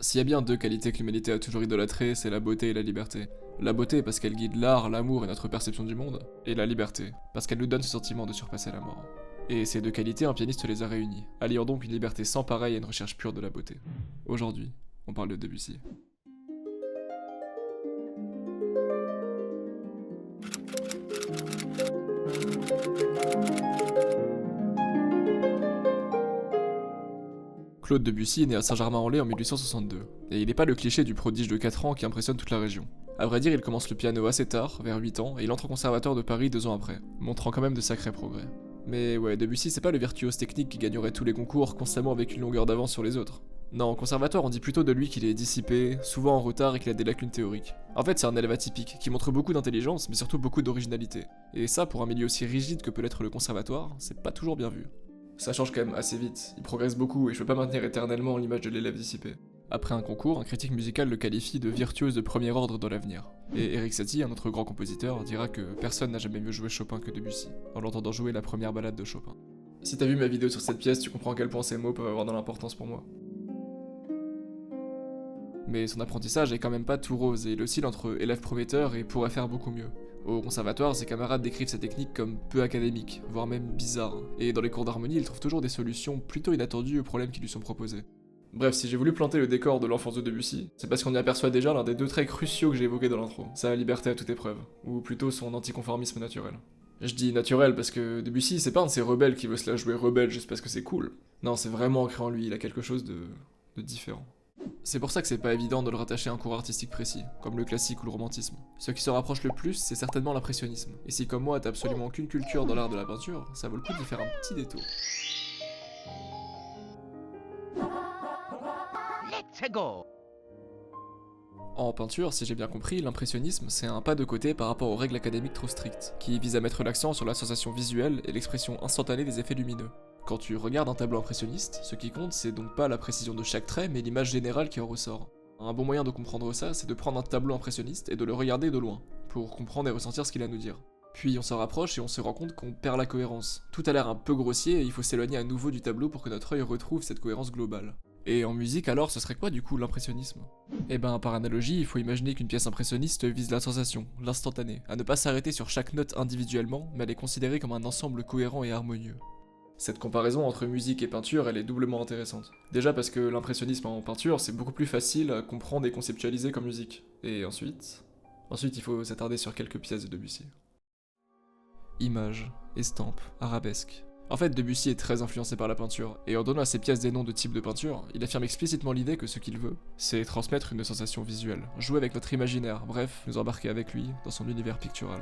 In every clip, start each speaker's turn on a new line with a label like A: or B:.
A: S'il y a bien deux qualités que l'humanité a toujours idolâtrées, c'est la beauté et la liberté. La beauté parce qu'elle guide l'art, l'amour et notre perception du monde, et la liberté, parce qu'elle nous donne ce sentiment de surpasser la mort. Et ces deux qualités, un pianiste les a réunies, alliant donc une liberté sans pareil à une recherche pure de la beauté. Aujourd'hui, on parle de Debussy. Claude Debussy est né à Saint-Germain-en-Laye en 1862, et il n'est pas le cliché du prodige de 4 ans qui impressionne toute la région. A vrai dire, il commence le piano assez tard, vers 8 ans, et il entre au conservatoire de Paris 2 ans après, montrant quand même de sacrés progrès. Mais ouais, Debussy c'est pas le virtuose technique qui gagnerait tous les concours constamment avec une longueur d'avance sur les autres. Non, au conservatoire on dit plutôt de lui qu'il est dissipé, souvent en retard et qu'il a des lacunes théoriques. En fait c'est un élève atypique, qui montre beaucoup d'intelligence mais surtout beaucoup d'originalité. Et ça pour un milieu aussi rigide que peut l'être le conservatoire, c'est pas toujours bien vu. Ça change quand même assez vite, il progresse beaucoup et je peux pas maintenir éternellement l'image de l'élève dissipé. Après un concours, un critique musical le qualifie de virtuose de premier ordre dans l'avenir. Et Erik Satie, un autre grand compositeur, dira que personne n'a jamais mieux joué Chopin que Debussy, en l'entendant jouer la première ballade de Chopin. Si t'as vu ma vidéo sur cette pièce, tu comprends à quel point ces mots peuvent avoir de l'importance pour moi. Mais son apprentissage est quand même pas tout rose et il oscille entre élève prometteur et pourrait faire beaucoup mieux. Au conservatoire, ses camarades décrivent sa technique comme peu académique, voire même bizarre, et dans les cours d'harmonie, il trouve toujours des solutions plutôt inattendues aux problèmes qui lui sont proposés. Bref, si j'ai voulu planter le décor de l'enfance de Debussy, c'est parce qu'on y aperçoit déjà l'un des deux traits cruciaux que j'ai évoqués dans l'intro, sa liberté à toute épreuve, ou plutôt son anticonformisme naturel. Je dis naturel parce que Debussy, c'est pas un de ces rebelles qui veut se la jouer rebelle juste parce que c'est cool. Non, c'est vraiment ancré en lui, il a quelque chose de différent. C'est pour ça que c'est pas évident de le rattacher à un cours artistique précis, comme le classique ou le romantisme. Ce qui se rapproche le plus, c'est certainement l'impressionnisme. Et si comme moi t'as absolument aucune culture dans l'art de la peinture, ça vaut le coup d'y faire un petit détour.
B: Let's go!
A: En peinture, si j'ai bien compris, l'impressionnisme c'est un pas de côté par rapport aux règles académiques trop strictes, qui visent à mettre l'accent sur la sensation visuelle et l'expression instantanée des effets lumineux. Quand tu regardes un tableau impressionniste, ce qui compte c'est donc pas la précision de chaque trait, mais l'image générale qui en ressort. Un bon moyen de comprendre ça, c'est de prendre un tableau impressionniste et de le regarder de loin, pour comprendre et ressentir ce qu'il a à nous dire. Puis on s'en rapproche et on se rend compte qu'on perd la cohérence. Tout a l'air un peu grossier et il faut s'éloigner à nouveau du tableau pour que notre œil retrouve cette cohérence globale. Et en musique alors, ce serait quoi du coup l'impressionnisme? Eh ben par analogie, il faut imaginer qu'une pièce impressionniste vise la sensation, l'instantané, à ne pas s'arrêter sur chaque note individuellement, mais à les considérer comme un ensemble cohérent et harmonieux. Cette comparaison entre musique et peinture, elle est doublement intéressante. Déjà parce que l'impressionnisme en peinture, c'est beaucoup plus facile à comprendre et conceptualiser qu'en musique. Et ensuite, il faut s'attarder sur quelques pièces de Debussy. Images, estampes, arabesques. En fait, Debussy est très influencé par la peinture, et en donnant à ses pièces des noms de type de peinture, il affirme explicitement l'idée que ce qu'il veut, c'est transmettre une sensation visuelle, jouer avec notre imaginaire, bref, nous embarquer avec lui dans son univers pictural.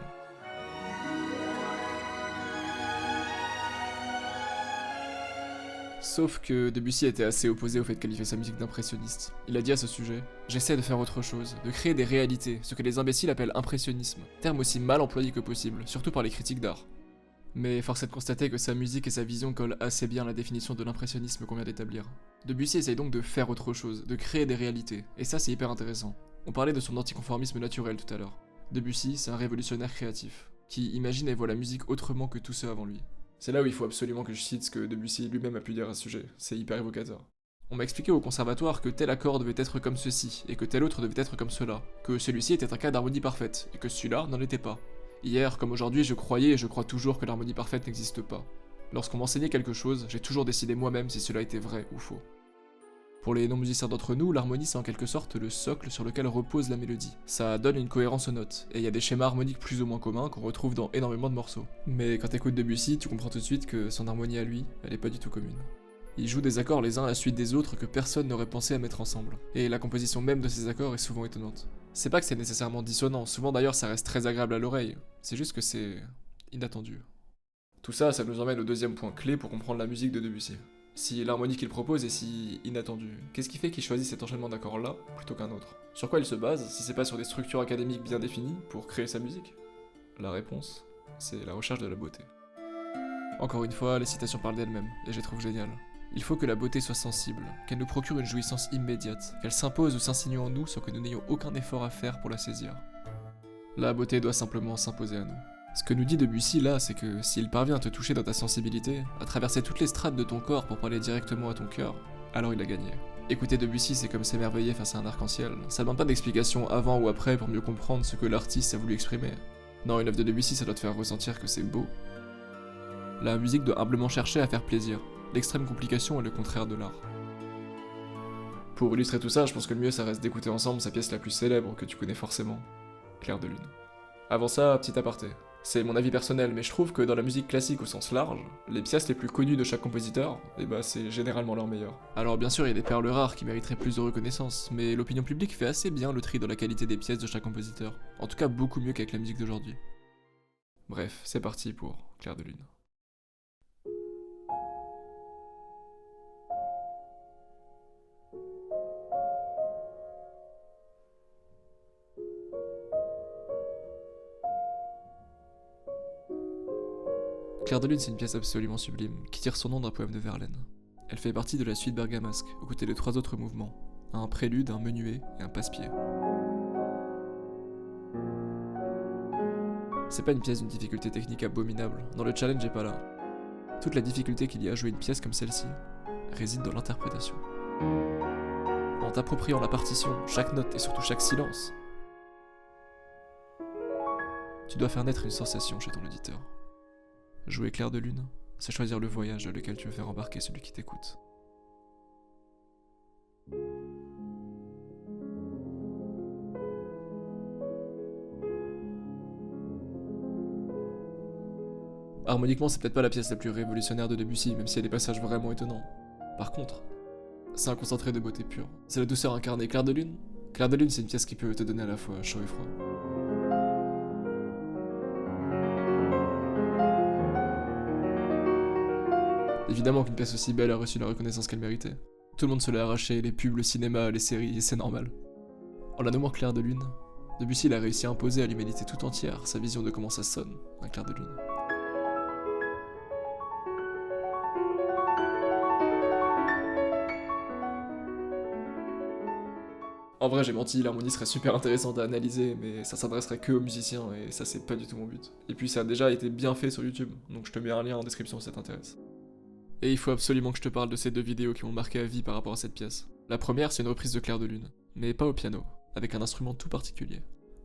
A: Sauf que Debussy était assez opposé au fait de qualifier sa musique d'impressionniste. Il a dit à ce sujet « J'essaie de faire autre chose, de créer des réalités, ce que les imbéciles appellent impressionnisme, terme aussi mal employé que possible, surtout par les critiques d'art. » Mais force est de constater que sa musique et sa vision collent assez bien à la définition de l'impressionnisme qu'on vient d'établir. Debussy essaye donc de faire autre chose, de créer des réalités, et ça c'est hyper intéressant. On parlait de son anticonformisme naturel tout à l'heure. Debussy, c'est un révolutionnaire créatif, qui imagine et voit la musique autrement que tous ceux avant lui. C'est là où il faut absolument que je cite ce que Debussy lui-même a pu dire à ce sujet, c'est hyper évocateur. On m'a expliqué au conservatoire que tel accord devait être comme ceci, et que tel autre devait être comme cela, que celui-ci était un cas d'harmonie parfaite, et que celui-là n'en était pas. Hier, comme aujourd'hui, je croyais et je crois toujours que l'harmonie parfaite n'existe pas. Lorsqu'on m'enseignait quelque chose, j'ai toujours décidé moi-même si cela était vrai ou faux. Pour les non-musiciens d'entre nous, l'harmonie c'est en quelque sorte le socle sur lequel repose la mélodie. Ça donne une cohérence aux notes, et il y a des schémas harmoniques plus ou moins communs qu'on retrouve dans énormément de morceaux. Mais quand t'écoutes Debussy, tu comprends tout de suite que son harmonie à lui, elle est pas du tout commune. Il joue des accords les uns à la suite des autres que personne n'aurait pensé à mettre ensemble, et la composition même de ces accords est souvent étonnante. C'est pas que c'est nécessairement dissonant, souvent d'ailleurs ça reste très agréable à l'oreille, c'est juste que c'est inattendu. Tout ça, ça nous emmène au deuxième point clé pour comprendre la musique de Debussy. Si l'harmonie qu'il propose est si inattendue, qu'est-ce qui fait qu'il choisit cet enchaînement d'accords-là plutôt qu'un autre? Sur quoi il se base, si c'est pas sur des structures académiques bien définies, pour créer sa musique? La réponse, c'est la recherche de la beauté. Encore une fois, les citations parlent d'elles-mêmes, et je les trouve géniales. Il faut que la beauté soit sensible, qu'elle nous procure une jouissance immédiate, qu'elle s'impose ou s'insinue en nous sans que nous n'ayons aucun effort à faire pour la saisir. La beauté doit simplement s'imposer à nous. Ce que nous dit Debussy là, c'est que s'il parvient à te toucher dans ta sensibilité, à traverser toutes les strates de ton corps pour parler directement à ton cœur, alors il a gagné. Écouter Debussy, c'est comme s'émerveiller face à un arc-en-ciel. Ça demande pas d'explication avant ou après pour mieux comprendre ce que l'artiste a voulu exprimer. Non, une œuvre de Debussy, ça doit te faire ressentir que c'est beau. La musique doit humblement chercher à faire plaisir. L'extrême complication est le contraire de l'art. Pour illustrer tout ça, je pense que le mieux ça reste d'écouter ensemble sa pièce la plus célèbre que tu connais forcément, Clair de Lune. Avant ça, petit aparté. C'est mon avis personnel, mais je trouve que dans la musique classique au sens large, les pièces les plus connues de chaque compositeur, c'est généralement leurs meilleures. Alors bien sûr, il y a des perles rares qui mériteraient plus de reconnaissance, mais l'opinion publique fait assez bien le tri dans la qualité des pièces de chaque compositeur. En tout cas, beaucoup mieux qu'avec la musique d'aujourd'hui. Bref, c'est parti pour Clair de Lune. Clair de Lune, c'est une pièce absolument sublime, qui tire son nom d'un poème de Verlaine. Elle fait partie de la suite bergamasque, aux côtés de 3 autres mouvements, un prélude, un menuet et un passe-pied. C'est pas une pièce d'une difficulté technique abominable, non le challenge est pas là. Toute la difficulté qu'il y a à jouer une pièce comme celle-ci réside dans l'interprétation. En t'appropriant la partition, chaque note et surtout chaque silence, tu dois faire naître une sensation chez ton auditeur. Jouer Clair de Lune, c'est choisir le voyage dans lequel tu veux faire embarquer celui qui t'écoute. Harmoniquement, c'est peut-être pas la pièce la plus révolutionnaire de Debussy, même s'il y a des passages vraiment étonnants. Par contre, c'est un concentré de beauté pure. C'est la douceur incarnée. Clair de Lune, c'est une pièce qui peut te donner à la fois chaud et froid. Évidemment qu'une pièce aussi belle a reçu la reconnaissance qu'elle méritait. Tout le monde se l'a arraché, les pubs, le cinéma, les séries, et c'est normal. En la nommant Clair de Lune, Debussy a réussi à imposer à l'humanité tout entière sa vision de comment ça sonne, un clair de lune. En vrai, j'ai menti, l'harmonie serait super intéressante à analyser, mais ça s'adresserait que aux musiciens, et ça c'est pas du tout mon but. Et puis ça a déjà été bien fait sur YouTube, donc je te mets un lien en description si ça t'intéresse. Et il faut absolument que je te parle de ces 2 vidéos qui m'ont marqué à vie par rapport à cette pièce. La première, c'est une reprise de Clair de Lune, mais pas au piano, avec un instrument tout particulier.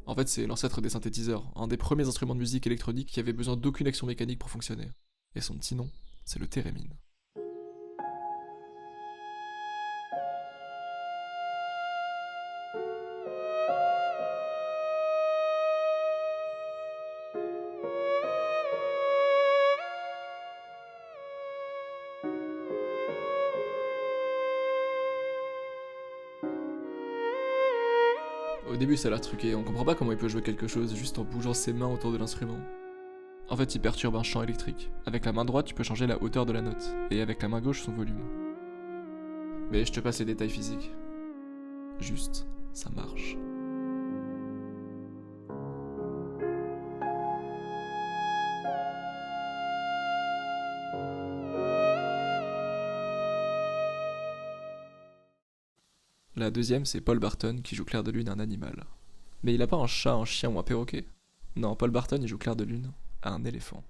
A: En fait, c'est l'ancêtre des synthétiseurs, un des premiers instruments de musique électronique qui avait besoin d'aucune action mécanique pour fonctionner. Et son petit nom, c'est le thérémine. Au début ça a l'air truqué, on comprend pas comment il peut jouer quelque chose juste en bougeant ses mains autour de l'instrument. En fait il perturbe un champ électrique. Avec la main droite tu peux changer la hauteur de la note, et avec la main gauche son volume. Mais je te passe les détails physiques. Juste, ça marche. La deuxième, c'est Paul Barton qui joue Clair de Lune à un animal. Mais il a pas un chat, un chien ou un perroquet. Non, Paul Barton il joue Clair de Lune à un éléphant.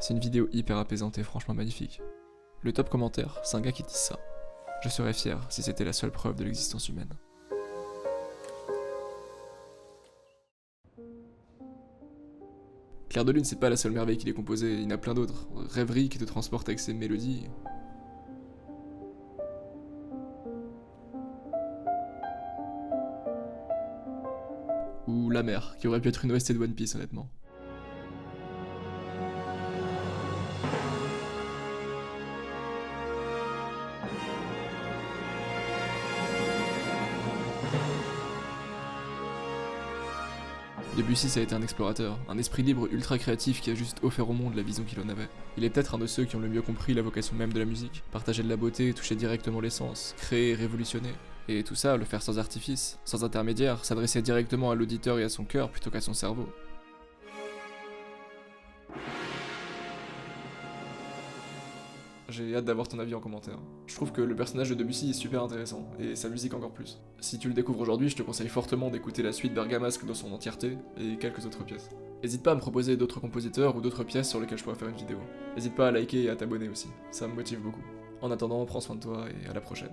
A: C'est une vidéo hyper apaisante et franchement magnifique. Le top commentaire, c'est un gars qui dit ça. Je serais fier si c'était la seule preuve de l'existence humaine. Clair de Lune, c'est pas la seule merveille qu'il ait composée, il y en a plein d'autres. Rêverie qui te transporte avec ses mélodies. Ou La Mer, qui aurait pu être une OST de One Piece, honnêtement. Debussy ça a été un explorateur, un esprit libre ultra créatif qui a juste offert au monde la vision qu'il en avait. Il est peut-être un de ceux qui ont le mieux compris la vocation même de la musique, partager de la beauté, toucher directement l'essence, créer, révolutionner. Et tout ça, le faire sans artifice, sans intermédiaire, s'adresser directement à l'auditeur et à son cœur plutôt qu'à son cerveau. J'ai hâte d'avoir ton avis en commentaire. Je trouve que le personnage de Debussy est super intéressant, et sa musique encore plus. Si tu le découvres aujourd'hui, je te conseille fortement d'écouter la suite Bergamasque dans son entièreté, et quelques autres pièces. N'hésite pas à me proposer d'autres compositeurs ou d'autres pièces sur lesquelles je pourrais faire une vidéo. N'hésite pas à liker et à t'abonner aussi, ça me motive beaucoup. En attendant, prends soin de toi et à la prochaine.